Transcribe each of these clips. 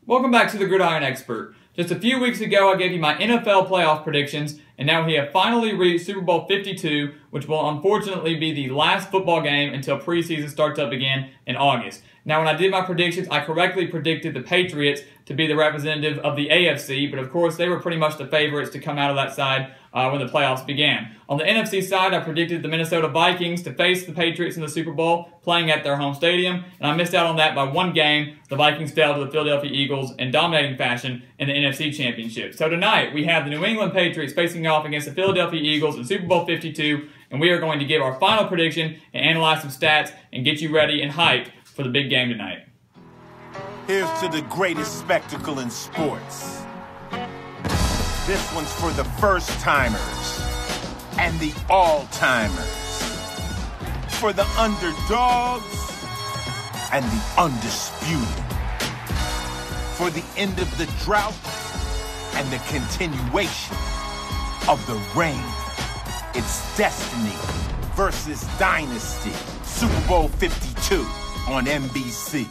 Welcome back to the Gridiron Expert. Just a few weeks ago, I gave you my NFL playoff predictions, and now we have finally reached Super Bowl 52, which will unfortunately be the last football game until preseason starts up again in August. Now, when I did my predictions, I correctly predicted the Patriots to be the representative of the AFC, but of course, they were pretty much the favorites to come out of that side when the playoffs began. On the NFC side, I predicted the Minnesota Vikings to face the Patriots in the Super Bowl, playing at their home stadium, and I missed out on that by one game. The Vikings fell to the Philadelphia Eagles in dominating fashion in the NFC Championship. So tonight, we have the New England Patriots facing off against the Philadelphia Eagles in Super Bowl 52, and we are going to give our final prediction and analyze some stats and get you ready and hyped for the big game tonight. Here's to the greatest spectacle in sports. This one's for the first-timers and the all-timers. For the underdogs and the undisputed. For the end of the drought and the continuation of the reign. It's destiny versus dynasty. Super Bowl 52 on NBC.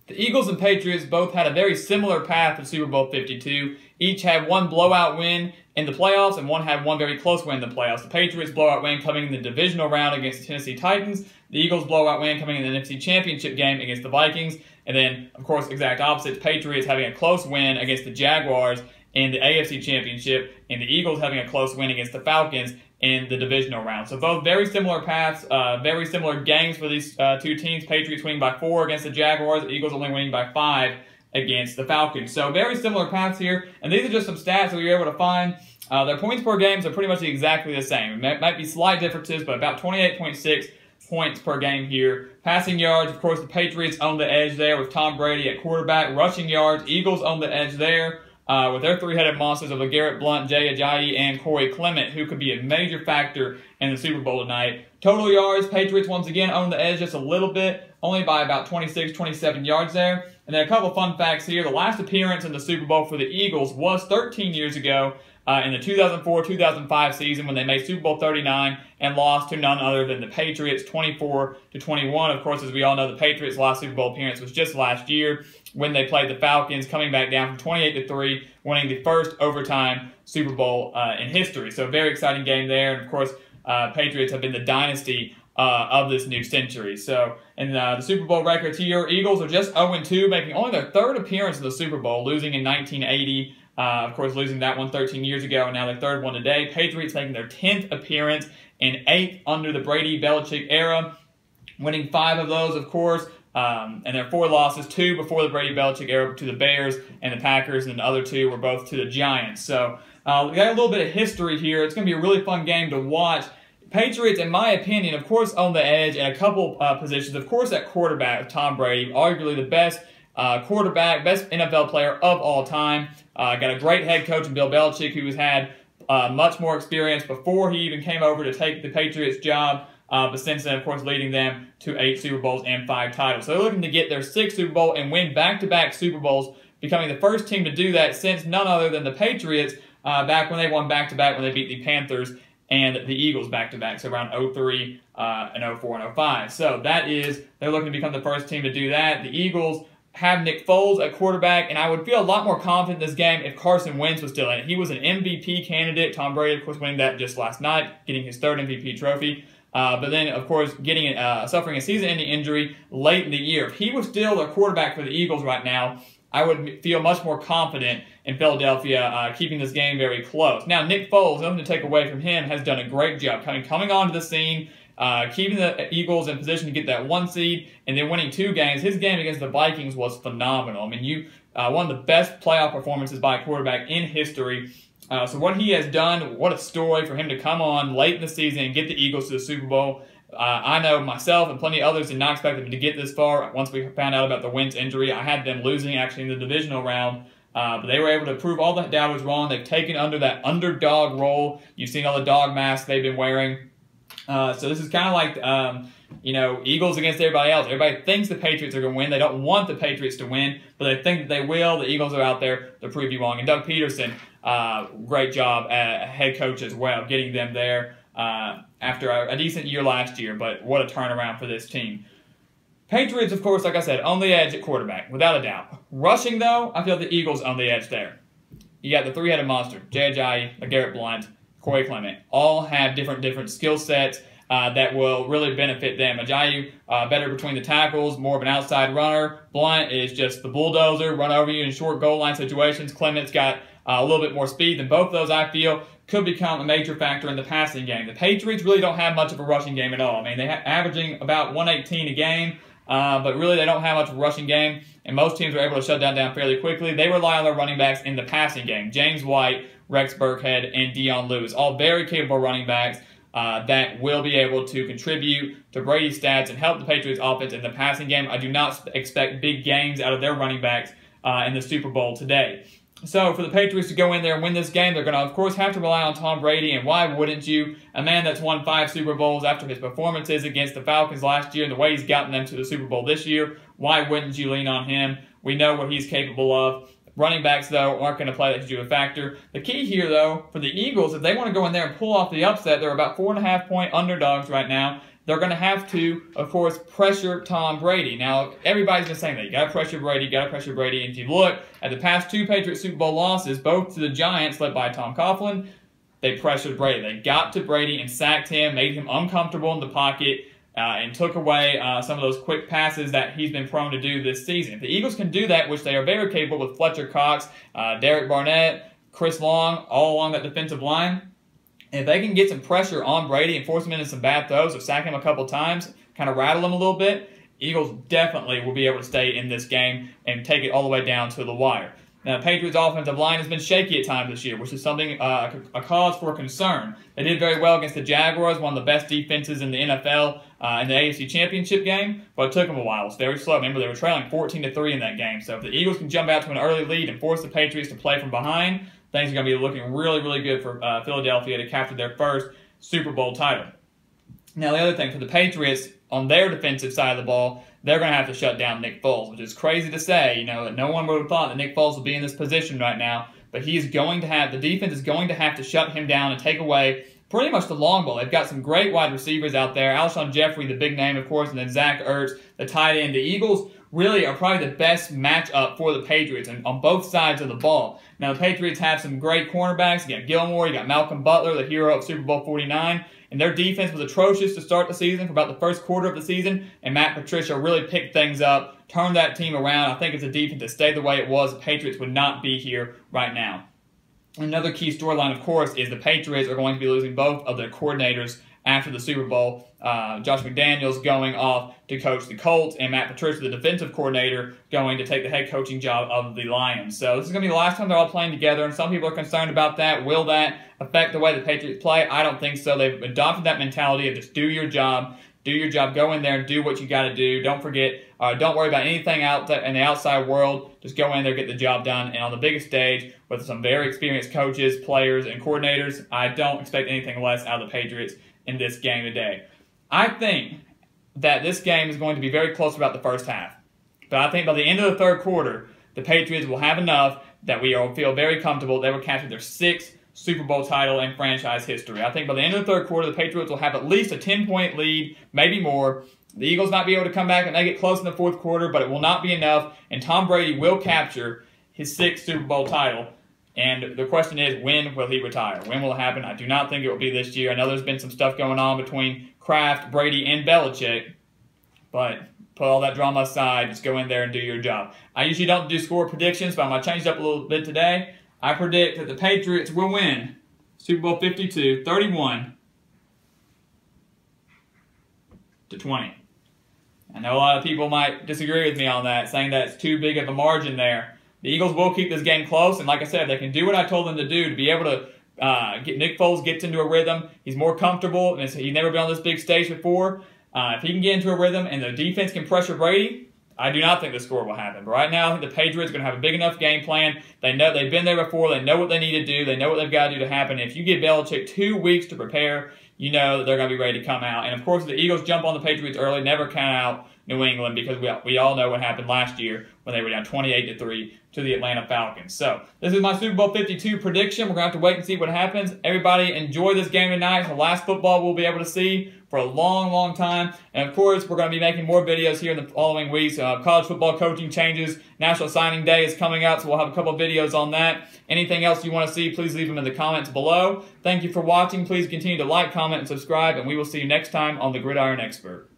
The Eagles and Patriots both had a very similar path to Super Bowl 52. Each had one blowout win in the playoffs, and one had one very close win in the playoffs. The Patriots' blowout win coming in the divisional round against the Tennessee Titans. The Eagles' blowout win coming in the NFC Championship game against the Vikings. And then, of course, exact opposites, Patriots having a close win against the Jaguars in the AFC Championship, and the Eagles having a close win against the Falcons in the divisional round. So both very similar paths, very similar games for these two teams. Patriots winning by 4 against the Jaguars, the Eagles only winning by 5 against the Falcons. So very similar paths here, and these are just some stats that we were able to find. Their points per games are pretty much exactly the same. It might be slight differences, but about 28.6 points per game here. Passing yards, of course, the Patriots own the edge there with Tom Brady at quarterback. Rushing yards, Eagles own the edge there. With their three-headed monsters of LeGarrette Blount, Jay Ajayi, and Corey Clement, who could be a major factor in the Super Bowl tonight. Total yards, Patriots once again own the edge just a little bit, only by about 26, 27 yards there. And then a couple of fun facts here. The last appearance in the Super Bowl for the Eagles was 13 years ago in the 2004-2005 season when they made Super Bowl 39 and lost to none other than the Patriots 24-21. Of course, as we all know, the Patriots' last Super Bowl appearance was just last year when they played the Falcons, coming back down from 28-3, winning the first overtime Super Bowl in history. So a very exciting game there. And of course, Patriots have been the dynasty of this new century. So in the Super Bowl records here, Eagles are just 0-2, making only their third appearance in the Super Bowl, losing in 1980. Of course, losing that one 13 years ago, and now their third one today. Patriots making their 10th appearance and 8th under the Brady-Belichick era, winning 5 of those, of course. And their 4 losses, 2 before the Brady-Belichick era to the Bears and the Packers, and the other 2 were both to the Giants. So we got a little bit of history here. It's going to be a really fun game to watch. Patriots, in my opinion, of course, on the edge in a couple positions. Of course, at quarterback, Tom Brady, arguably the best quarterback, best NFL player of all time. Got a great head coach in Bill Belichick, who has had much more experience before he even came over to take the Patriots job. But since then, of course, leading them to 8 Super Bowls and 5 titles. So they're looking to get their 6th Super Bowl and win back-to-back Super Bowls, becoming the first team to do that since none other than the Patriots back when they won back-to-back when they beat the Panthers and the Eagles back-to-back, so around 03 and 04 and 05. So they're looking to become the first team to do that. The Eagles have Nick Foles at quarterback, and I would feel a lot more confident in this game if Carson Wentz was still in it. He was an MVP candidate. Tom Brady, of course, winning that just last night, getting his 3rd MVP trophy. But then, of course, suffering a season-ending injury late in the year. If he was still their quarterback for the Eagles right now, I would feel much more confident in Philadelphia keeping this game very close. Now, Nick Foles, nothing to take away from him, has done a great job coming onto the scene, keeping the Eagles in position to get that 1 seed, and then winning 2 games. His game against the Vikings was phenomenal. I mean, one of the best playoff performances by a quarterback in history. So what he has done, what a story for him to come on late in the season and get the Eagles to the Super Bowl. I know myself and plenty of others did not expect them to get this far. Once we found out about the Wentz injury, I had them losing actually in the divisional round. But they were able to prove all the doubters wrong. They've taken under that underdog role. You've seen all the dog masks they've been wearing. So this is kind of like, Eagles against everybody else. Everybody thinks the Patriots are going to win. They don't want the Patriots to win, but they think that they will. The Eagles are out there to prove you wrong. And Doug Peterson, great job as head coach as well, getting them there after a decent year last year. But what a turnaround for this team. Patriots, of course, like I said, on the edge at quarterback, without a doubt. Rushing, though, I feel the Eagles on the edge there. You got the three-headed monster, Jay Ajayi, LeGarrette Blount, Corey Clement. All have different skill sets that will really benefit them. Ajayi, better between the tackles, more of an outside runner. Blount is just the bulldozer, run over you in short goal line situations. Clement's got a little bit more speed than both of those, I feel, could become a major factor in the passing game. The Patriots really don't have much of a rushing game at all. I mean, they're averaging about 118 a game. But really, they don't have much of a rushing game, and most teams are able to shut that down fairly quickly. They rely on their running backs in the passing game. James White, Rex Burkhead, and Dion Lewis, all very capable running backs that will be able to contribute to Brady's stats and help the Patriots offense in the passing game. I do not expect big games out of their running backs in the Super Bowl today. So for the Patriots to go in there and win this game, they're going to, of course, have to rely on Tom Brady. And why wouldn't you? A man that's won 5 Super Bowls after his performances against the Falcons last year and the way he's gotten them to the Super Bowl this year, why wouldn't you lean on him? We know what he's capable of. Running backs, though, aren't going to play that huge of a factor. The key here, though, for the Eagles, if they want to go in there and pull off the upset, they're about 4.5-point underdogs right now. They're going to have to, of course, pressure Tom Brady. Now, everybody's been saying that. You got to pressure Brady, you got to pressure Brady. And if you look at the past 2 Patriots Super Bowl losses, both to the Giants, led by Tom Coughlin, they pressured Brady. They got to Brady and sacked him, made him uncomfortable in the pocket, and took away some of those quick passes that he's been prone to do this season. If the Eagles can do that, which they are very capable with Fletcher Cox, Derek Barnett, Chris Long, all along that defensive line, if they can get some pressure on Brady and force him into some bad throws or sack him a couple times, kind of rattle him a little bit, Eagles definitely will be able to stay in this game and take it all the way down to the wire. Now, the Patriots' offensive line has been shaky at times this year, which is something, a cause for concern. They did very well against the Jaguars, one of the best defenses in the NFL in the AFC Championship game, but it took them a while. It was very slow. Remember, they were trailing 14-3 in that game. So if the Eagles can jump out to an early lead and force the Patriots to play from behind, things are going to be looking really, really good for Philadelphia to capture their first Super Bowl title. Now, the other thing, for the Patriots, on their defensive side of the ball, they're going to have to shut down Nick Foles, which is crazy to say. You know, that no one would have thought that Nick Foles would be in this position right now, but he's going to have, the defense is going to have to shut him down and take away pretty much the long ball. They've got some great wide receivers out there. Alston Jeffrey, the big name, of course, and then Zach Ertz, the tight end. The Eagles really are probably the best matchup for the Patriots and on both sides of the ball. Now, the Patriots have some great cornerbacks. You got Gilmore, you got Malcolm Butler, the hero of Super Bowl 49. And their defense was atrocious to start the season for about the first quarter of the season. And Matt Patricia really picked things up, turned that team around. I think it's a defense that stayed the way it was. The Patriots would not be here right now. Another key storyline, of course, is the Patriots are going to be losing both of their coordinators after the Super Bowl. Josh McDaniels going off to coach the Colts, and Matt Patricia, the defensive coordinator, going to take the head coaching job of the Lions. So this is going to be the last time they're all playing together, and some people are concerned about that. Will that affect the way the Patriots play? I don't think so. They've adopted that mentality of just do your job. Do your job. Go in there and do what you got to do. Don't forget, don't worry about anything out there in the outside world. Just go in there, get the job done. And on the biggest stage, with some very experienced coaches, players, and coordinators, I don't expect anything less out of the Patriots in this game today. I think that this game is going to be very close about the first half. But I think by the end of the third quarter, the Patriots will have enough that we will feel very comfortable. They will capture their 6th Super Bowl title in franchise history. I think by the end of the third quarter, the Patriots will have at least a 10-point lead, maybe more. The Eagles might be able to come back and make it close in the fourth quarter, but it will not be enough, and Tom Brady will capture his 6th Super Bowl title. And the question is, when will he retire? When will it happen? I do not think it will be this year. I know there's been some stuff going on between Kraft, Brady, and Belichick, but put all that drama aside, just go in there and do your job. I usually don't do score predictions, but I'm going to change it up a little bit today. I predict that the Patriots will win Super Bowl 52, 31-20. I know a lot of people might disagree with me on that, saying that it's too big of a margin there. The Eagles will keep this game close, and like I said, they can do what I told them to do to be able to get Nick Foles gets into a rhythm. He's more comfortable, and he's never been on this big stage before. If he can get into a rhythm and the defense can pressure Brady, I do not think the score will happen. But right now, I think the Patriots are going to have a big enough game plan. They know they've been there before. They know what they need to do. They know what they've got to do to happen. If you give Belichick 2 weeks to prepare, you know that they're going to be ready to come out. And of course, if the Eagles jump on the Patriots early, never count out New England, because we all know what happened last year when they were down 28-3 to the Atlanta Falcons. So this is my Super Bowl 52 prediction. We're going to have to wait and see what happens. Everybody enjoy this game tonight. It's the last football we'll be able to see for a long, long time. And of course, we're going to be making more videos here in the following weeks. College football coaching changes. National Signing Day is coming out, so we'll have a couple videos on that. Anything else you want to see, please leave them in the comments below. Thank you for watching. Please continue to like, comment, and subscribe, and we will see you next time on The Gridiron Expert.